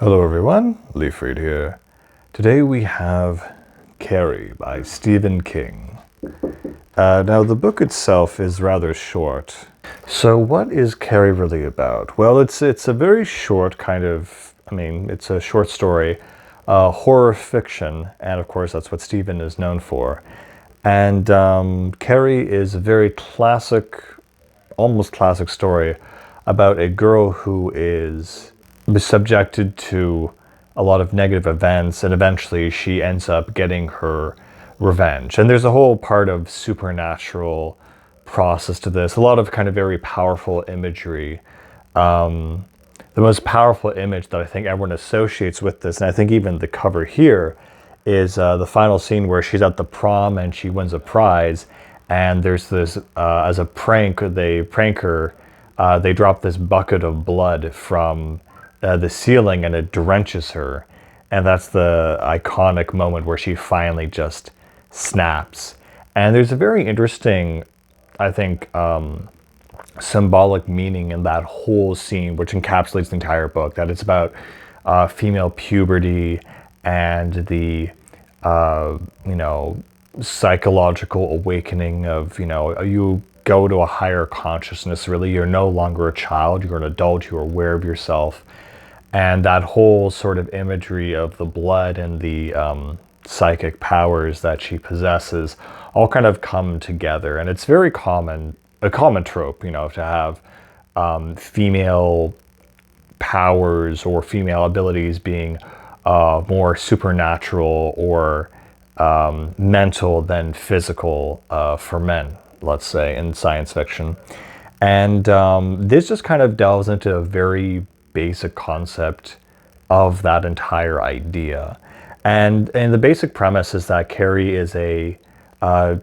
Hello everyone, Leaf Reed here. Today we have Carrie by Stephen King. Now the book itself is rather short. So what is Carrie really about? Well, it's a very short kind of, it's a short story, horror fiction, and of course that's what Stephen is known for. And Carrie is a very classic, almost classic story about a girl who is subjected to a lot of negative events, and eventually she ends up getting her revenge. And there's a whole part of supernatural process to this, a lot of kind of very powerful imagery. The most powerful image that I think everyone associates with this, and I think even the cover here, is the final scene where she's at the prom and she wins a prize, and there's this, as a prank, they prank her, they drop this bucket of blood from the ceiling and it drenches her. And that's the iconic moment where she finally just snaps. And there's a very interesting, I think, symbolic meaning in that whole scene, which encapsulates the entire book, that it's about female puberty and the, psychological awakening of, you go to a higher consciousness, really. You're no longer a child, you're an adult, you're aware of yourself. And that whole sort of imagery of the blood and the psychic powers that she possesses all kind of come together. And it's very common, a common trope, to have female powers or female abilities being more supernatural or mental than physical for men, let's say, in science fiction. And this just kind of delves into a very basic concept of that entire idea. And the basic premise is that Carrie is a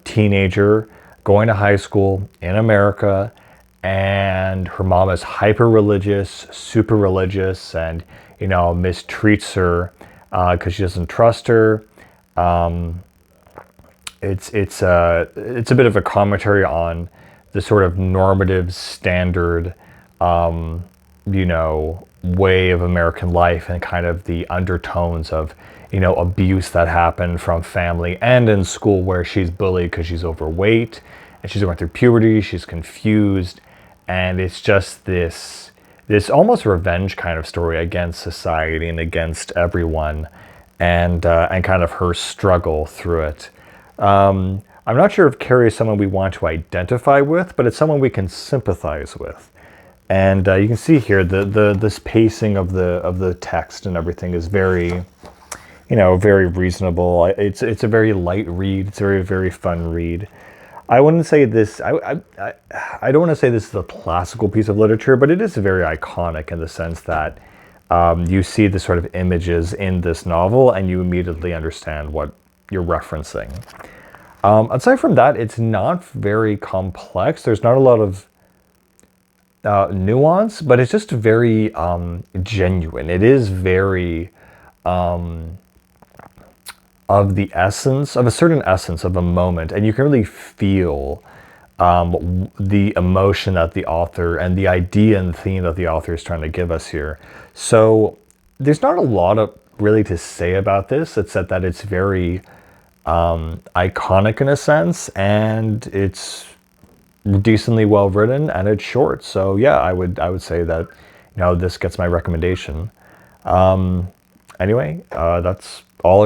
teenager going to high school in America, and her mom is hyper religious, super religious, and mistreats her because she doesn't trust her. It's a bit of a commentary on the sort of normative standard way of American life, and kind of the undertones of abuse that happened from family and in school, where she's bullied because she's overweight and she's going through puberty, she's confused, and it's just this almost revenge kind of story against society and against everyone, and kind of her struggle through it. I'm not sure if Carrie is someone we want to identify with, but it's someone we can sympathize with. And you can see here this pacing of the text and everything is very, very reasonable. It's a very light read. It's a very, very fun read. I wouldn't say this. I don't want to say this is a classical piece of literature, but it is very iconic in the sense that you see the sort of images in this novel and you immediately understand what you're referencing. Aside from that, it's not very complex. There's not a lot of nuance, but it's just very genuine. It is very of the essence, of a certain essence of a moment, and you can really feel the emotion that the author and the idea and theme that the author is trying to give us here. So there's not a lot of really to say about this, except that it's very iconic in a sense, and it's decently well written, and it's short. So yeah, I would say that this gets my recommendation. Anyway, that's all I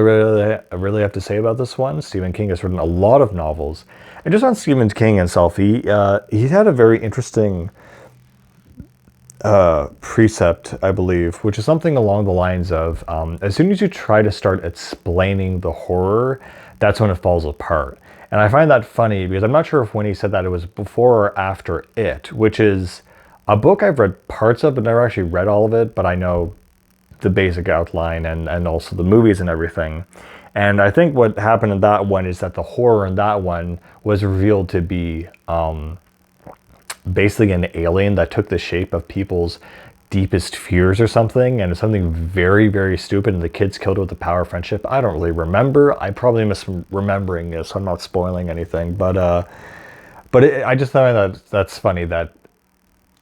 really have to say about this one. Stephen King has written a lot of novels, and just on Stephen King himself, he had a very interesting precept, I believe, which is something along the lines of as soon as you try to start explaining the horror, that's when it falls apart. And I find that funny because I'm not sure if when he said that it was before or after It, which is a book I've read parts of but never actually read all of it, but I know the basic outline and also the movies and everything. And I think what happened in that one is that the horror in that one was revealed to be basically an alien that took the shape of people's deepest fears or something, and it's something very, very stupid, and the kid's killed with the power of friendship. I don't really remember. I probably am misremembering it, so I'm not spoiling anything. But I just thought that's funny that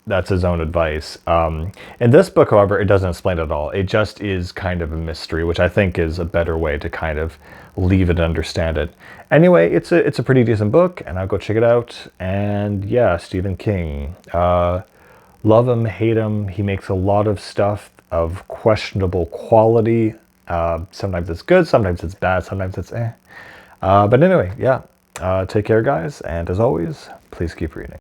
that's his own advice. In this book, however, it doesn't explain it at all. It just is kind of a mystery, which I think is a better way to kind of leave it and understand it. Anyway, it's a pretty decent book, and I'll go check it out. And yeah, Stephen King. Love him, hate him. He makes a lot of stuff of questionable quality. Sometimes it's good, sometimes it's bad, sometimes it's eh. But anyway, yeah. Take care, guys, and as always, please keep reading.